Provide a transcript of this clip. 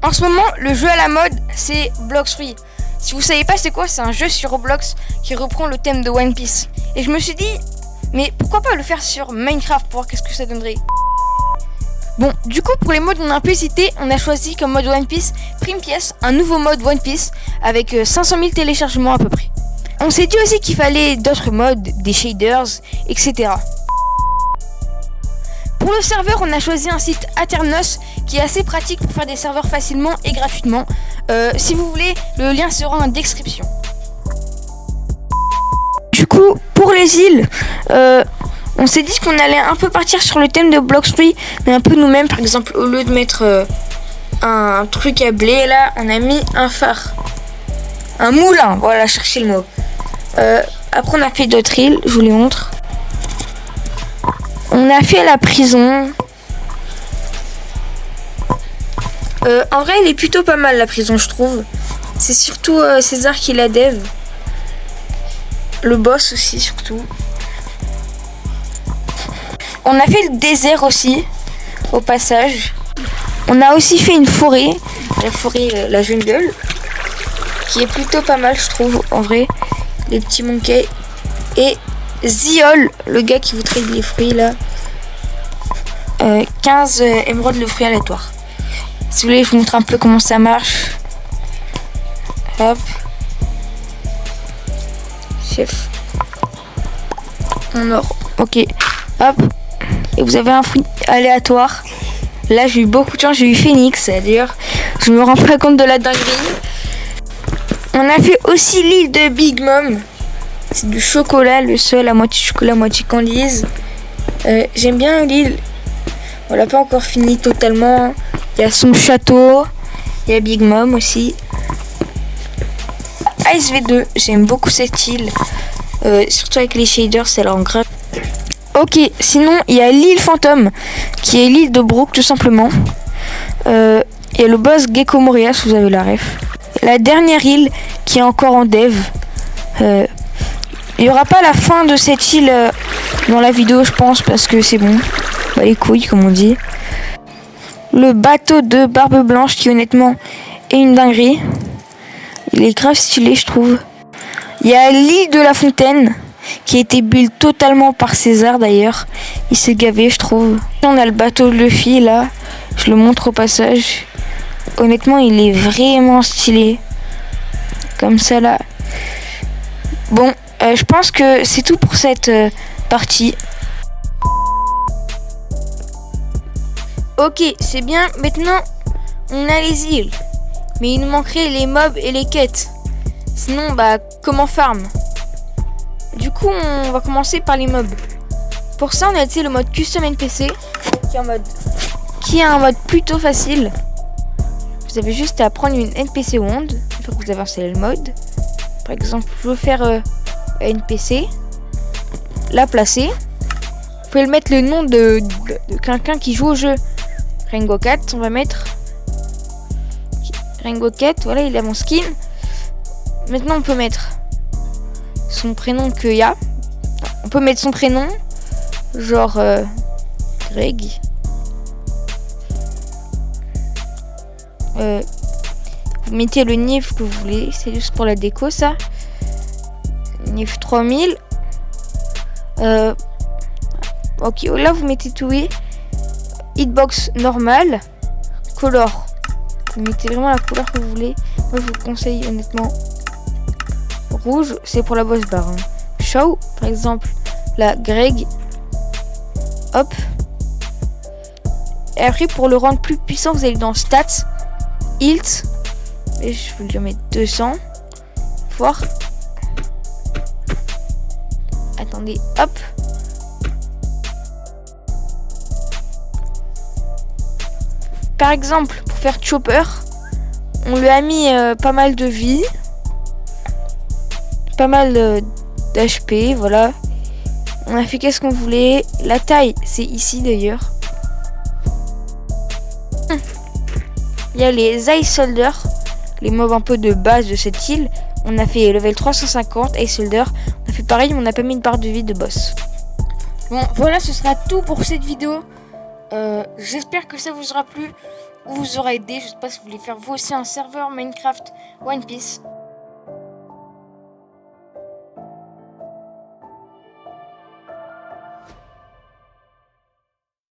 En ce moment, le jeu à la mode, c'est Blox Free. Si vous savez pas c'est quoi, c'est un jeu sur Roblox qui reprend le thème de One Piece. Et je me suis dit, mais pourquoi pas le faire sur Minecraft pour voir qu'est-ce que ça donnerait. Bon, du coup, pour les modes qu'on a un peu hésité, on a choisi comme mode One Piece Prime Pièce, un nouveau mode One Piece avec 500 000 téléchargements à peu près. On s'est dit aussi qu'il fallait d'autres modes, des shaders, etc. Pour le serveur, on a choisi un site Aternos qui est assez pratique pour faire des serveurs facilement et gratuitement. Si vous voulez, le lien sera en description. Du coup, pour les îles, on s'est dit qu'on allait un peu partir sur le thème de Blox Free, mais un peu nous-mêmes. Par exemple, au lieu de mettre un truc à blé, là, on a mis un phare. Un moulin, voilà, cherchez le mot. Après, on a fait d'autres îles, je vous les montre. On a fait la prison. En vrai, elle est plutôt pas mal, la prison, je trouve. C'est surtout César qui la dev. Le boss aussi, surtout. On a fait le désert aussi, au passage. On a aussi fait une forêt. La forêt, la jungle. Qui est plutôt pas mal, je trouve, en vrai. Les petits monkeys. Et Ziol, le gars qui vous trade les fruits, là. 15 émeraudes le fruit aléatoire. Si vous voulez, je vous montre un peu comment ça marche. Hop. Chef. En or. Ok. Hop. Et vous avez un fruit aléatoire. Là, j'ai eu beaucoup de chance. J'ai eu Phoenix. D'ailleurs, je me rends pas compte de la dinguerie. On a fait aussi l'île de Big Mom. C'est du chocolat, le sol à moitié chocolat, moitié candice. J'aime bien l'île. On l'a pas encore fini totalement. Il y a son château. Il y a Big Mom aussi. Ice V2, j'aime beaucoup cette île. Surtout avec les shaders, ça la rend grave. Ok, sinon il y a l'île fantôme, qui est l'île de Brook tout simplement. Et le boss Gecko Moria, si vous avez la ref. La dernière île qui est encore en dev. Il n'y aura pas la fin de cette île dans la vidéo, je pense, parce que c'est bon. Bah, les couilles, comme on dit. Le bateau de Barbe Blanche, qui honnêtement est une dinguerie. Il est grave stylé, je trouve. Il y a l'île de la fontaine, qui a été build totalement par César d'ailleurs. Il s'est gavé, je trouve. On a le bateau de Luffy, là. Je le montre au passage. Honnêtement, il est vraiment stylé. Comme ça, là. Bon, je pense que c'est tout pour cette partie. Ok, c'est bien. Maintenant, on a les îles. Mais il nous manquerait les mobs et les quêtes. Sinon, bah, comment farm? Du coup, on va commencer par les mobs. Pour ça, on a utilisé le mode Custom NPC, qui est un mode plutôt facile. Vous avez juste à prendre une NPC wand, une fois que vous avez installé le mode. Par exemple, je veux faire NPC, la placer. Vous pouvez le mettre le nom de quelqu'un qui joue au jeu. Rengo 4, on va mettre Rengo 4, voilà, il a mon skin. Maintenant, on peut mettre son prénom qu'il y a. On peut mettre son prénom, genre Greg. Vous mettez le NIF que vous voulez, c'est juste pour la déco, ça. NIF 3000. Ok, là vous mettez tout. Hitbox normal, color. Vous mettez vraiment la couleur que vous voulez. Moi je vous conseille honnêtement rouge, c'est pour la boss bar. Hein. Show, par exemple, la Greg. Hop. Et après pour le rendre plus puissant, vous allez dans Stats, Hilt. Et je vais lui mettre 200. Voir. Attendez, hop. Par exemple, pour faire Chopper, on lui a mis pas mal de vie, pas mal d'HP, voilà. On a fait qu'est-ce qu'on voulait. La taille, c'est ici d'ailleurs. Il y a les Ice Soldier, les mobs un peu de base de cette île. On a fait level 350, Ice Soldier. On a fait pareil, mais on n'a pas mis une barre de vie de boss. Bon, voilà, ce sera tout pour cette vidéo. J'espère que ça vous aura plu. vous aura aidé. Je sais pas si vous voulez faire vous aussi un serveur Minecraft One Piece.